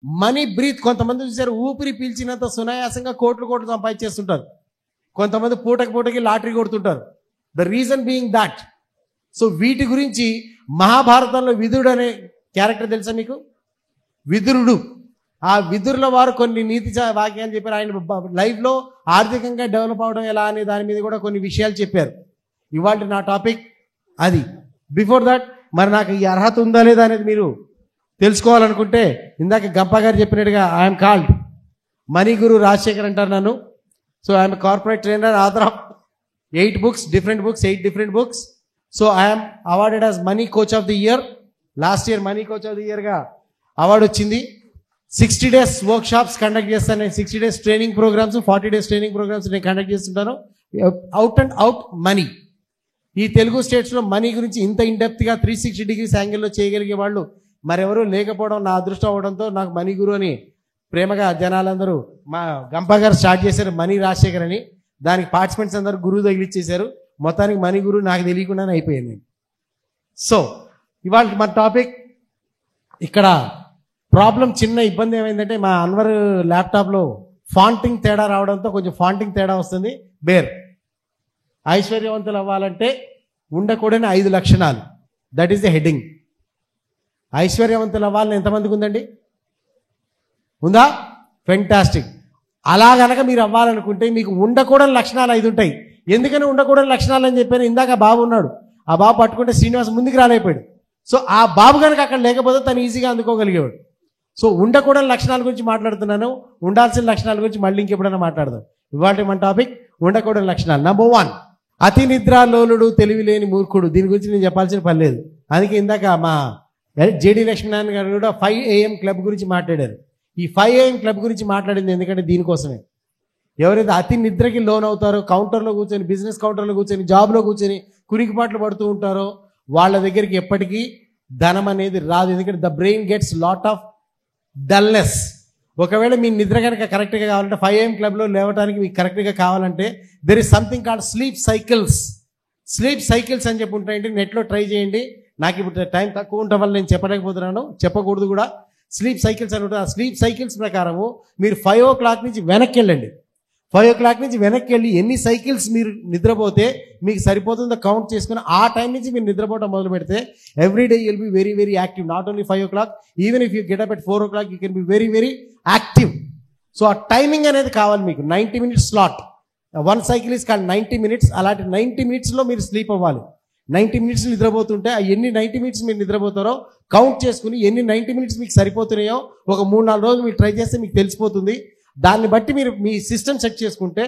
Money breath. కొంతమంది చూసారు ఊపిరి పీల్చినంత సునాయాసంగా కోట్లు కోట్లు సంపాదించేస్తుంటారు. కొంతమంది పూటకి లాటరీ కొడుతుంటారు. The reason being that. So వీటి గురించి మహాభారతంలో విదురుడు అనే క్యారెక్టర్ తెలుసా మీకు? విదురుడు. ఆ విదురుల వారు కొన్ని నీతి వాక్యాలు చెప్పారు. ఆయన లైఫ్లో ఆర్థికంగా డెవలప్ అవడం ఎలా అనే దాని మీద కూడా కొన్ని విషయాలు చెప్పారు. ఇవాళ నా టాపిక్ అది. బిఫోర్ దట్ మరి నాకు ఈ అర్హత ఉందా లేదా అనేది మీరు తెలుసుకోవాలనుకుంటే ఇందాక గంప గారు చెప్పినట్టుగా I'm called money guru Rajasekhar అంటారు నన్ను. So I'm corporate trainer, author of 8 books, different books, 8 different books. So I am awarded as Money Coach of the Year. Last year Money Coach of the Year గా award వచ్చింది. 60 days workshops conduct చేస్తాను నేను. 60 days training programs, 40 days training programs నేను conduct చేస్తుంటాను. Out and out money. ఈ తెలుగు స్టేట్స్లో money గురించి ఇంత ఇండెప్త్గా 360 degrees యాంగిల్లో చేయగలిగే వాళ్ళు మరెవరూ లేకపోవడం నా అదృష్టం అవడంతో నాకు మనీ గురు అని ప్రేమగా జనాలందరూ మా గంప గారు స్టార్ట్ చేశారు మనీ రాజశేఖర్ అని. దానికి పార్టిసిపెంట్స్ అందరూ గురువు తగిలిచ్చేశారు. మొత్తానికి మనీ గురువు నాకు తెలియకుండానే అయిపోయింది. సో ఇవాళ మన టాపిక్ ఇక్కడ ప్రాబ్లం, చిన్న ఇబ్బంది ఏమైందంటే మా అన్వర్ ల్యాప్టాప్లో ఫాంటింగ్ తేడా రావడంతో కొంచెం ఫాంటింగ్ తేడా వస్తుంది. బేర్. ఐశ్వర్యవంతులు అవ్వాలంటే ఉండకూడని 5 లక్షణాలు. That is the heading. ఐశ్వర్యవంతులు అవ్వాలని ఎంతమందికి ఉందండి? ఉందా? ఫెంటాస్టిక్. అలా గనక మీరు అవ్వాలనుకుంటే మీకు ఉండకూడని లక్షణాలు 5 ఉంటాయి. ఎందుకని ఉండకూడని లక్షణాలు అని చెప్పాను? ఇందాక బాబు ఉన్నాడు, ఆ బాబు పట్టుకుంటే శ్రీనివాస్ ముందుకు రాలేకపోయాడు. సో ఆ బాబు కనుక అక్కడ లేకపోతే తను ఈజీగా అందుకోగలిగేవాడు. సో ఉండకూడని లక్షణాల గురించి మాట్లాడుతున్నాను. ఉండాల్సిన లక్షణాల గురించి మళ్ళీ ఇంకెప్పుడైనా మాట్లాడదాం. ఇవాళ మన టాపిక్ ఉండకూడని లక్షణాలు. నంబర్ 1, అతి నిద్రాలోలుడు, తెలివి లేని మూర్ఖుడు. దీని గురించి నేను చెప్పాల్సిన పని లేదు. అందుకే ఇందాక మా జేడి లక్ష్మీనారాయణ గారు కూడా 5 AM క్లబ్ గురించి మాట్లాడారు. ఈ 5 AM క్లబ్ గురించి మాట్లాడింది ఎందుకంటే దీనికోసమే. ఎవరైతే అతి నిద్రకి లోన్ అవుతారో, కౌంటర్లో కూర్చొని, బిజినెస్ కౌంటర్లో కూర్చొని, జాబ్లో కూర్చొని కురికిపాట్లు పడుతూ ఉంటారో వాళ్ళ దగ్గరికి ఎప్పటికీ ధనం అనేది రాదు. ఎందుకంటే the brain gets lot of dullness. ఒకవేళ మీ నిద్ర కనుక కరెక్ట్గా కావాలంటే 5 AM క్లబ్లో లేవడానికి మీకు కరెక్ట్గా కావాలంటే there is something called sleep cycles. Sleep cycles అని చెప్పి ఉంటాయంటే నెట్లో ట్రై చేయండి. నాకు ఇప్పుడు టైం తక్కువ ఉండటం వల్ల నేను చెప్పలేకపోతున్నాను, చెప్పకూడదు కూడా. స్లీప్ సైకిల్స్ అని ఉంటుంది. ఆ స్లీప్ సైకిల్స్ ప్రకారము మీరు 5 o'clock నుంచి వెనక్కి వెళ్ళండి. 5 o'clock నుంచి వెనక్కి వెళ్ళి ఎన్ని సైకిల్స్ మీరు నిద్రపోతే మీకు సరిపోతుందో కౌంట్ చేసుకుని ఆ టైం నుంచి మీరు నిద్రపోవడం మొదలు పెడితే every day you'll be very very active. Not only 5 o'clock, even if you get up at 4 o'clock you can be very very active. So ఆ టైమింగ్ అనేది కావాలి మీకు. 90 minutes slot. 1 cycle is called 90 minutes. అలాంటి 90 minutesలో మీరు sleep అవ్వాలి. 90 minutes నిద్రపోతుంటే ఆ ఎన్ని 90 minutes మీరు నిద్రపోతారో కౌంట్ చేసుకుని ఎన్ని 90 minutes మీకు సరిపోతున్నాయో ఒక 3-4 రోజులు మీరు ట్రై చేస్తే మీకు తెలిసిపోతుంది. దాన్ని బట్టి మీరు మీ సిస్టమ్ సెట్ చేసుకుంటే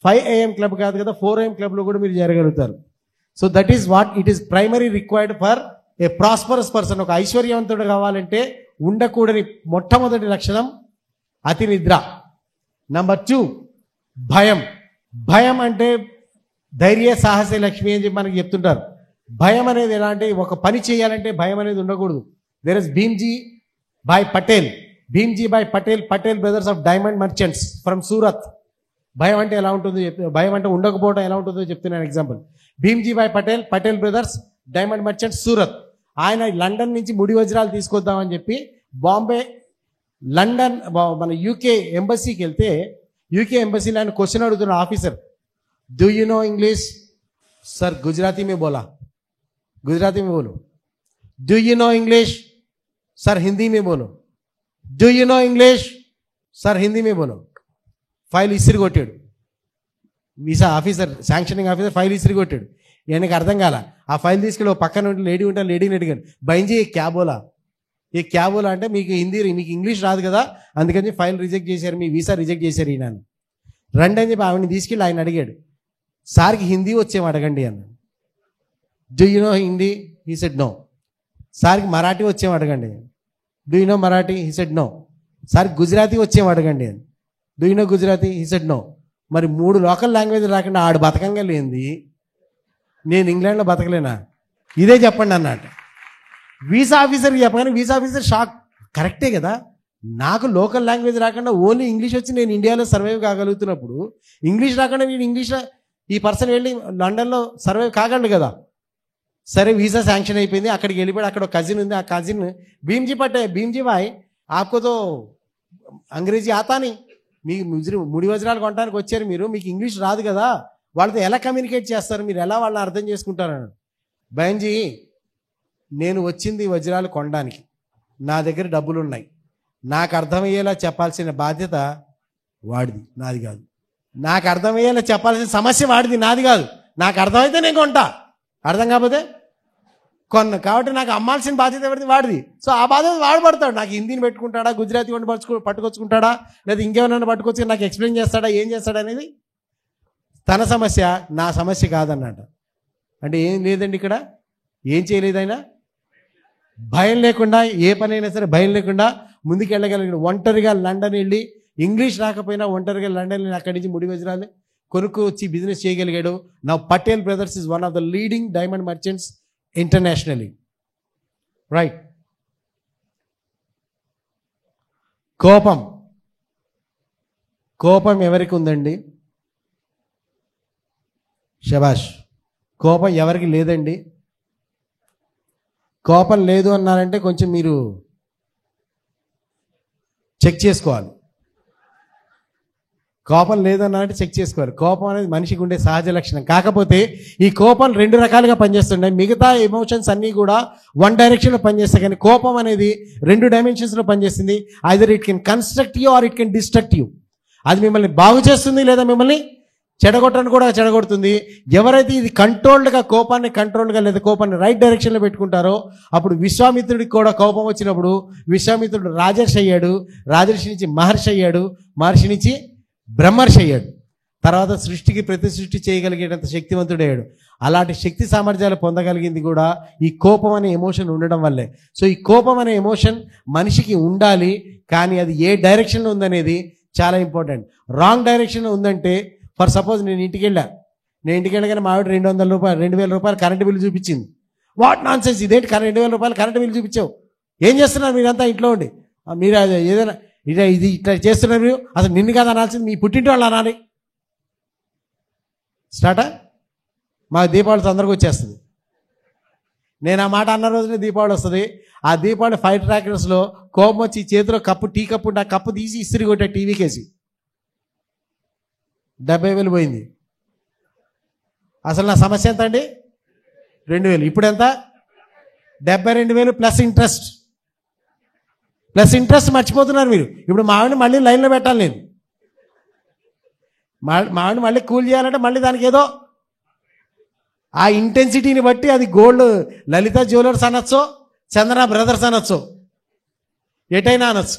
5 AM క్లబ్ కాదు కదా, 4 AM క్లబ్లో కూడా మీరు జరగలుగుతారు. So that is what it is primary required for a prosperous person. ఒక ఐశ్వర్యవంతుడు కావాలంటే ఉండకూడని మొట్టమొదటి లక్షణం అతి నిద్ర. నంబర్ 2, భయం. భయం అంటే ధైర్య సాహసే లక్ష్మి అని చెప్పి మనకి చెప్తుంటారు. భయం అనేది ఎలాంటి, ఒక పని చేయాలంటే భయం అనేది ఉండకూడదు. There is Bhimji Bhai Patel. Bhimji Bhai Patel, Patel brothers of diamond merchants from Surat. భయం అంటే ఎలా ఉంటుందో భయం అంటే ఉండకపోవడం ఎలా ఉంటుందో చెప్తున్నాను example. Bhimji Bhai Patel, Patel brothers diamond merchants Surat. ఆయన లండన్ నుంచి ముడి వజ్రాలు తీసుకొద్దామని చెప్పి బాంబే, లండన్, మన యూకే ఎంబసీకి వెళ్తే యూకే ఎంబసీలో ఆయన క్వశ్చన్ అడుగుతున్న officer, do you know English? Sir Gujarati में बोला. गुजराती में बोलो. Do you know English? Sir Hindi में बोलो. Do you know English? Sir Hindi में बोलो. ఫైల్ ఇసిరి కొట్టాడు. Visa officer, sanctioning officer file ఇసిరి కొట్టాడు. ఈయనకి అర్థం కాల. ఆ ఫైల్ తీసుకెళ్ళి పక్కన లేడీ ఉంటే లేడీని అడిగాను, బైంజీ ఏ క్యా బోలా? ఏ క్యా బోలా అంటే మీకు హిందీ, మీకు ఇంగ్లీష్ రాదు కదా, అందుకని ఫైల్ రిజెక్ట్ చేశారు, మీ వీసా రిజెక్ట్ చేశారు ఈయన. రండి అని చెప్పి ఆవిడని తీసుకెళ్ళి ఆయన అడిగాడు, సార్కి హిందీ వచ్చేమో అడగండి అన్న. Do you know Hindi? He said no. సార్కి మరాఠీ వచ్చేమో అడగండి. Do you know Marathi? He said no. సార్కి గుజరాతీ వచ్చేమో అడగండి. Do you know Gujarati? He said no. మరి 3 లోకల్ లాంగ్వేజ్ రాకుండా ఆడు బతకంగా లేనిది నేను ఇంగ్లాండ్లో బతకలేనా? ఇదే చెప్పండి అన్నట్టు. వీసా ఆఫీసర్కి చెప్పగానే వీసా ఆఫీసర్ షాక్. కరెక్టే కదా, నాకు లోకల్ లాంగ్వేజ్ రాకుండా ఓన్లీ ఇంగ్లీష్ వచ్చి నేను ఇండియాలో సర్వైవ్ కాగలుగుతున్నప్పుడు ఇంగ్లీష్ రాకుండా నేను ఇంగ్లీష్లో ఈ పర్సన్ వెళ్ళి లండన్లో సర్వైవ్ కాగలడు కదా. సరే వీసా శాంక్షన్ అయిపోయింది, అక్కడికి వెళ్ళిపోయాడు. అక్కడ ఒక కజిన్ ఉంది, ఆ కజిన్ భీమ్జీ భాయ్ आपको तो అంగ్రేజీ ఆతాని, మీ ముడి వజ్రాలు కొనడానికి వచ్చారు మీరు, మీకు ఇంగ్లీష్ రాదు కదా, వాళ్ళతో ఎలా కమ్యూనికేట్ చేస్తారు, మీరు ఎలా వాళ్ళని అర్థం చేసుకుంటారన్నాడు. బహన్జీ, నేను వచ్చింది వజ్రాలు కొనడానికి, నా దగ్గర డబ్బులు ఉన్నాయి, నాకు అర్థమయ్యేలా చెప్పాల్సిన బాధ్యత వాడిది, నాది కాదు. నాకు అర్థమయ్యేలా చెప్పాల్సిన సమస్య వాడిది, నాది కాదు. నాకు అర్థమైతే నేను కొంటా, అర్థం కాకపోతే కొన్న. కాబట్టి నాకు అమ్మాల్సిన బాధ్యత ఎవరిది, వాడిది. సో ఆ బాధ్యత వాడు పడతాడు. నాకు హిందీని పెట్టుకుంటాడా, గుజరాతీ వండి పట్టుకొచ్చుకుంటాడా, లేదా ఇంకేమైనా పట్టుకొచ్చి నాకు ఎక్స్ప్లెయిన్ చేస్తాడా, ఏం చేస్తాడా అనేది తన సమస్య, నా సమస్య కాదన్నట. అంటే ఏం లేదండి ఇక్కడ, ఏం చేయలేదు ఆయన, భయం లేకుండా ఏ పనైనా సరే భయం లేకుండా ముందుకు వెళ్ళగలిగిన. ఒంటరిగా లండన్ వెళ్ళి, ఇంగ్లీష్ రాకపోయినా ఒంటరిగా లండన్ వెళ్ళి అక్కడి నుంచి ముడి వజ్రాలు కొనుక్కు వచ్చి బిజినెస్ చేయగలిగాడు. Now Patel brothers is one of the leading diamond merchants internationally. Right. కోపం, కోపం ఎవరికి ఉందండి? శబాష్. కోపం ఎవరికి లేదండి? కోపం లేదు అన్నారంటే కొంచెం మీరు చెక్ చేసుకోవాలి. కోపం లేదన్నారంటే చెక్ చేసుకోవాలి. కోపం అనేది మనిషికి ఉండే సహజ లక్షణం. కాకపోతే ఈ కోపం రెండు రకాలుగా పనిచేస్తున్నాయి. మిగతా ఎమోషన్స్ అన్నీ కూడా వన్ డైరెక్షన్లో పనిచేస్తాయి, కానీ కోపం అనేది రెండు డైమెన్షన్స్లో పనిచేస్తుంది. Either it can construct you or it can destruct you. అది మిమ్మల్ని బాగు చేస్తుంది లేదా మిమ్మల్ని చెడగొట్టని కూడా చెడగొడుతుంది. ఎవరైతే ఇది కంట్రోల్డ్గా, కోపాన్ని కంట్రోల్డ్గా లేదా కోపాన్ని రైట్ డైరెక్షన్లో పెట్టుకుంటారో, అప్పుడు విశ్వామిత్రుడికి కూడా కోపం వచ్చినప్పుడు విశ్వామిత్రుడు రాజర్షి అయ్యాడు, రాజర్షి నుంచి మహర్షి అయ్యాడు, మహర్షి నుంచి బ్రహ్మర్షి అయ్యాడు. తర్వాత సృష్టికి ప్రతి సృష్టి చేయగలిగేటంత శక్తివంతుడయ్యాడు. అలాంటి శక్తి సామర్థ్యాలు పొందగలిగింది కూడా ఈ కోపం అనే ఎమోషన్ ఉండడం వల్లే. సో ఈ కోపం అనే ఎమోషన్ మనిషికి ఉండాలి, కానీ అది ఏ డైరెక్షన్లో ఉందనేది చాలా ఇంపార్టెంట్. రాంగ్ డైరెక్షన్లో ఉందంటే, ఫర్ సపోజ్ నేను ఇంటికి వెళ్ళగానే మా ఆవిడ 200 రూపాయలు 2000 రూపాయలు కరెంటు బిల్లు చూపించింది. వాట్ నాన్ సెన్స్, ఇదేంటి 2000 రూపాయలు కరెంటు బిల్లు చూపించావు, ఏం చేస్తున్నారు మీరంతా ఇంట్లో ఉండి, మీరు ఏదైనా ఇది ఇట్లా చేస్తున్నారు, మీరు అసలు నిన్ను కాదు అనాల్సింది, మీ పుట్టింటి వాళ్ళు అనాలి. స్టార్టా? మాకు దీపావళి తొందరగా వచ్చేస్తుంది. నేను ఆ మాట అన్న రోజునే దీపావళి వస్తుంది. ఆ దీపావళి ఫైర్ ట్రాకర్స్లో కోపం వచ్చి చేతిలో కప్పు, టీ కప్పు ఉంటే ఆ కప్పు తీసి ఇస్త్రీ కొట్టే టీవీకేసి 70,000 పోయింది. అసలు నా సమస్య ఎంత అండి? 2,000. ఇప్పుడు ఎంత? 72,000 ప్లస్ ఇంట్రెస్ట్. ప్లస్ ఇంట్రెస్ట్ మర్చిపోతున్నారు మీరు. ఇప్పుడు మావిని మళ్ళీ లైన్లో పెట్టాలి నేను. మావిని మళ్ళీ కూల్ చేయాలంటే మళ్ళీ దానికి ఏదో ఆ ఇంటెన్సిటీని బట్టి అది గోల్డ్ లలిత జ్యువెలర్స్ అనొచ్చు, చందన బ్రదర్స్ అనొచ్చు, ఎటైనా అనొచ్చు.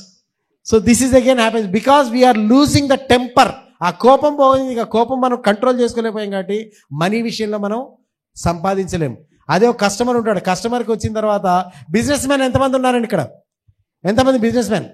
So this is again happens because we're losing the temper. ఆ కోపం పోయింది. ఇక కోపం మనం కంట్రోల్ చేసుకోలేకపోయాం కాబట్టి మనీ విషయంలో మనం సంపాదించలేము. అదే ఒక కస్టమర్ ఉంటాడు. కస్టమర్కి వచ్చిన తర్వాత బిజినెస్ మ్యాన్ ఎంతమంది ఉన్నారండి ఇక్కడ? ఎంతమంది business man?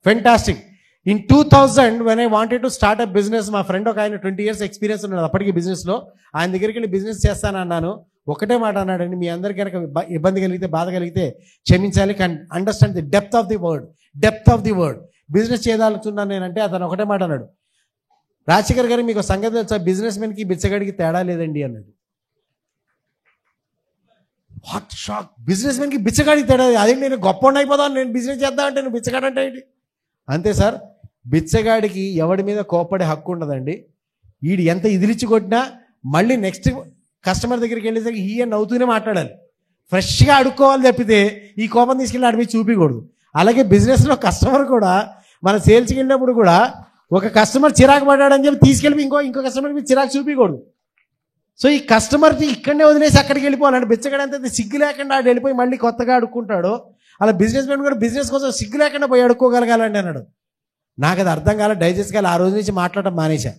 Fantastic. In 2000 when I wanted to start a business, మా ఫ్రెండ్ ఒక ఆయన 20 years ఎక్స్పీరియన్స్ ఉన్నాడు అప్పటికి బిజినెస్లో. ఆయన దగ్గరికి వెళ్ళి బిజినెస్ చేస్తానన్నాను. ఒకటే మాట అన్నాడండి, మీ అందరికీ కనుక ఇబ్బంది కలిగితే, బాధ కలిగితే క్షమించాలి, కానీ understand the depth of the word. Depth of the word. Business చేయాలనుకున్నాను నేనంటే అతను ఒకటే మాట అన్నాడు, రాజశేఖర్ గారు మీకు సంగతి తెలుసా, బిజినెస్ మెన్కి బిచ్చగాడికి తేడా లేదండి అన్నాడు. What shock! బిజినెస్ మెన్కి బిచ్చగాడికి తేడా, అదే నేను గొప్ప అయిపోతాను, నేను బిజినెస్ చేద్దామంటే నువ్వు బిచ్చగాడు అంటే ఏంటి? అంతే సార్, బిచ్చగాడికి ఎవడి మీద కోప్పడే హక్కు ఉండదండి. వీడు ఎంత ఇదిలిచ్చి కొట్టినా మళ్ళీ నెక్స్ట్ కస్టమర్ దగ్గరికి వెళ్ళేసరికి ఈయన నవ్వుతూనే మాట్లాడాలి, ఫ్రెష్గా అడుక్కోవాలి తప్పితే ఈ కోపం తీసుకెళ్ళి ఆడి మీద చూపించకూడదు. అలాగే బిజినెస్లో కస్టమర్ కూడా, మన సేల్స్కి వెళ్ళినప్పుడు కూడా ఒక కస్టమర్ చిరాకు పడ్డాడని చెప్పి తీసుకెళ్ళి ఇంకో కస్టమర్ మీద చిరాకు చూపించకూడదు. సో ఈ కస్టమర్ని ఇక్కడనే వదిలేసి అక్కడికి వెళ్ళిపోవాలంటే బిచ్చగాడంతే సిగ్గు లేకుండా ఆడు వెళ్ళిపోయి మళ్ళీ కొత్తగా అడుక్కుంటాడు. అలా బిజినెస్ మ్యాన్ కూడా బిజినెస్ కోసం సిగ్గు లేకుండా పోయి అడుక్కోగలగాలండి అన్నాడు. నాకు అది అర్థం కాలే, డైజెస్ట్ కాలే. ఆ రోజు నుంచి మాట్లాడటం మానేశా.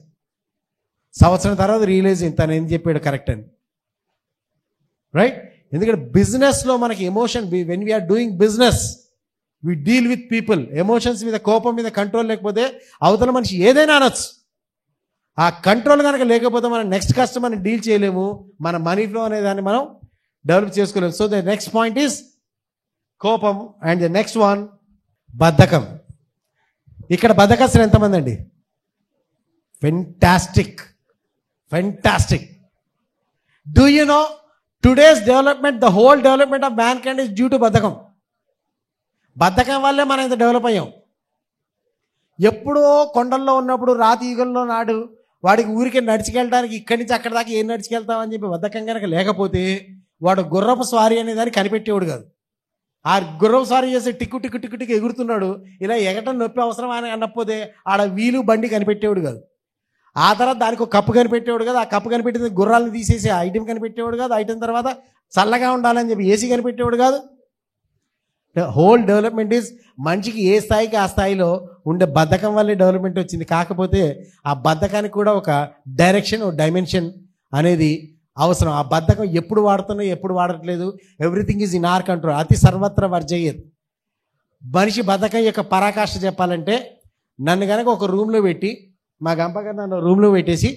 సంవత్సరం తర్వాత రియలైజ్ అయింది తను ఏం చెప్పాడు కరెక్ట్ అని. రైట్? ఎందుకంటే బిజినెస్లో మనకి emotion, when we're doing business we deal with people. Emotions మీద, కోపం మీద కంట్రోల్ లేకపోతే అవతల మనిషి ఏదైనా అనొచ్చు. ఆ కంట్రోల్ కనుక లేకపోతే మనం నెక్స్ట్ కస్టమర్ని డీల్ చేయలేము, మన మనీ ఫ్లో అనే దాన్ని మనం డెవలప్ చేసుకోలేము. So the next point is కోపం. అండ్ ద నెక్స్ట్ వన్ బద్ధకం. ఇక్కడ బద్ధకస్తులు ఎంతమంది అండి? Fantastic, fantastic. Do you no today's development, the whole development of man kind is due to బద్ధకం. బద్ధకం వల్లే మనం ఇంత డెవలప్ అయ్యాం. ఎప్పుడో కొండల్లో ఉన్నప్పుడు రాతి యుగంలో నాడు వాడికి ఊరికే నడిచికెళ్ళడానికి ఇక్కడి నుంచి అక్కడి దాకా ఏం నడిచికెళ్తామని చెప్పి బద్ధకం కనుక లేకపోతే వాడు గుర్రపు స్వారీ అనే దాన్ని కనిపెట్టేవాడు కాదు. ఆ గుర్రపు స్వారీ చేసి టిక్కు టిక్కు టిక్కు టిక్కు ఎగురుతున్నాడు, ఇలా ఎగటం నొప్పి అవసరం అని అన్నపోతే ఆడ వీలు బండి కనిపెట్టేవాడు కాదు. ఆ తర్వాత దానికి ఒక కప్పు కనిపెట్టేవాడు కాదు, ఆ కప్పు కనిపెట్టిన గుర్రాలను తీసేసి ఆ ఐటెం కనిపెట్టేవాడు కాదు, ఐటెం తర్వాత చల్లగా ఉండాలని చెప్పి ఏసీ కనిపెట్టేవాడు కాదు. హోల్ డెవలప్మెంట్ ఈజ్ మనిషికి ఏ స్థాయికి ఆ స్థాయిలో ఉండే బద్ధకం వల్లే డెవలప్మెంట్ వచ్చింది. కాకపోతే ఆ బద్ధకానికి కూడా ఒక డైరెక్షన్, ఒక డైమెన్షన్ అనేది అవసరం. ఆ బద్ధకం ఎప్పుడు వాడుతున్నా ఎప్పుడు వాడట్లేదు, everything is in our control. అతి సర్వత్ర వర్జయ్యేది. మనిషి బద్ధకం యొక్క పరాకాష్ఠ చెప్పాలంటే, నన్ను కనుక ఒక రూమ్లో పెట్టి, మా గంపగారు నన్ను రూమ్లో పెట్టేసి,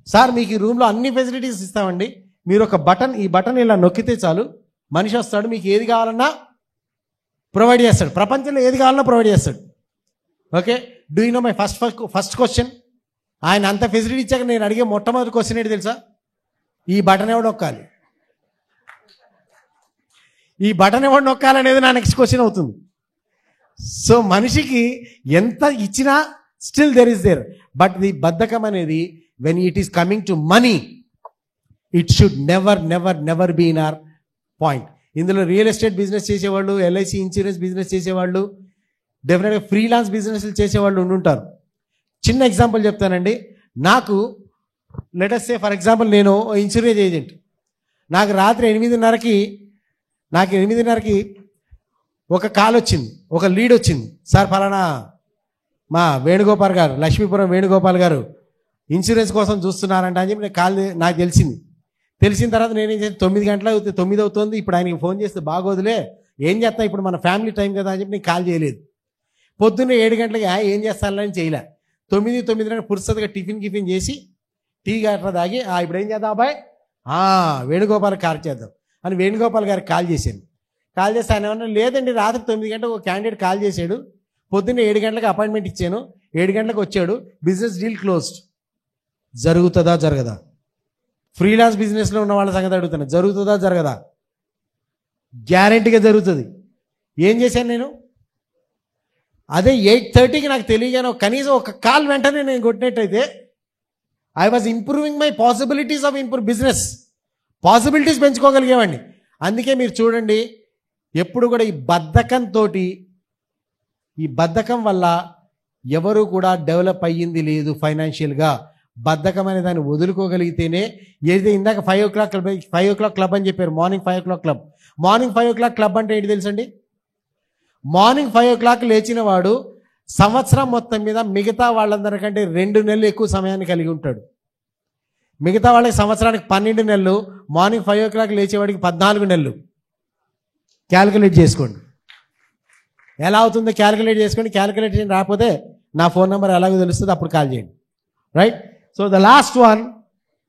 సార్ మీకు ఈ రూమ్లో అన్ని ఫెసిలిటీస్ ఇస్తామండి, మీరు ఒక బటన్, ఈ బటన్ ఇలా నొక్కితే చాలు మనిషి వస్తాడు, మీకు ఏది కావాలన్నా ప్రొవైడ్ చేస్తాడు, ప్రపంచంలో ఏది కావాలన్నా ప్రొవైడ్ చేస్తాడు. Okay, do you no my first question? ఆయన అంత ఫెసిలిటీ ఇచ్చాక నేను అడిగే మొట్టమొదటి క్వశ్చన్ ఏంటి తెలుసా? ఈ బటన్ ఎవడు నొక్కాలి, ఈ బటన్ ఎవడు నొక్కాలనేది నా నెక్స్ట్ క్వశ్చన్ అవుతుంది. సో మనిషికి ఎంత ఇచ్చినా still there is there. But the బద్ధకం అనేది when it is coming to money, it should never never never be in our point. ఇందులో రియల్ ఎస్టేట్ బిజినెస్ చేసేవాళ్ళు, ఎల్ఐసి ఇన్సూరెన్స్ బిజినెస్ చేసేవాళ్ళు, డెఫినెట్గా ఫ్రీలాన్స్ బిజినెస్లు చేసేవాళ్ళు ఉండుంటారు. చిన్న ఎగ్జాంపుల్ చెప్తానండి. నాకు లెటస్ సే ఫర్ ఎగ్జాంపుల్, నేను ఇన్సూరెన్స్ ఏజెంట్. నాకు రాత్రి 8:30కి ఒక కాల్ వచ్చింది, ఒక లీడ్ వచ్చింది. సార్ ఫలానా మా వేణుగోపాల్ గారు, లక్ష్మీపురం వేణుగోపాల్ గారు ఇన్సూరెన్స్ కోసం చూస్తున్నారంట అని చెప్పి నాకు తెలిసింది. తెలిసిన తర్వాత నేనేం చేసి 9 అవుతుంది, ఇప్పుడు ఆయనకి ఫోన్ చేస్తే బాగోదులే, ఏం చేస్తా ఇప్పుడు మన ఫ్యామిలీ టైం కదా అని చెప్పి నేను కాల్ చేయలేదు. పొద్దున్నే 7 గంటలకి ఏం చేస్తానని చేయలే. 9:30 పురుసతగా టిఫిన్ చేసి టీ గట్రా తాగి ఇప్పుడు ఏం చేద్దాం అబ్బాయి, వేణుగోపాల్ కాల్ చేద్దాం అని వేణుగోపాల్ గారికి కాల్ చేశాను. కాల్ చేస్తే ఆయన ఏమన్నా, లేదండి రాత్రి 9 గంటలకు ఒక క్యాండిడేట్ కాల్ చేశాడు, పొద్దున్నే 7 గంటలకు అపాయింట్మెంట్ ఇచ్చాను, 7 గంటలకు వచ్చాడు, బిజినెస్ డీల్ క్లోజ్డ్. జరుగుతుందా జరగదా? ఫ్రీలాన్స్ బిజినెస్లో ఉన్న వాళ్ళ సంగతి అడుగుతున్నా, జరుగుతుందా జరగదా? గ్యారెంటీగా జరుగుతుంది. ఏం చేశాను నేను? అదే 8:30కి నాకు తెలియగాను కనీసం ఒక కాల్ వెంటనే నేను కొట్టినట్టయితే I was improving my possibilities of business. Possibilities పెంచుకోగలిగేవాడిని. అందుకే మీరు చూడండి, ఎప్పుడు కూడా ఈ బద్ధకం వల్ల ఎవరు కూడా డెవలప్ అయ్యింది లేదు ఫైనాన్షియల్గా. బద్ధకం అనే దాన్ని వదులుకోగలిగితేనే, ఏదైతే ఇందాక 5 o'clock క్లబ్ అని చెప్పారు, morning 5 o'clock club. Morning 5 o'clock club అంటే ఏంటి తెలుసండి? మార్నింగ్ 5 o'clock లేచిన వాడు సంవత్సరం మొత్తం మీద మిగతా వాళ్ళందరికంటే 2 నెలలు ఎక్కువ సమయాన్ని కలిగి ఉంటాడు. మిగతా వాళ్ళకి సంవత్సరానికి 12 నెలలు, మార్నింగ్ 5 o'clock లేచేవాడికి 14 నెలలు. క్యాలిక్యులేట్ చేసుకోండి ఎలా అవుతుందో, క్యాలిక్యులేట్ చేసుకోండి. క్యాలిక్యులేషన్ రాకపోతే నా ఫోన్ నెంబర్ ఎలాగో తెలుస్తుంది, అప్పుడు కాల్ చేయండి. Right? So the last one,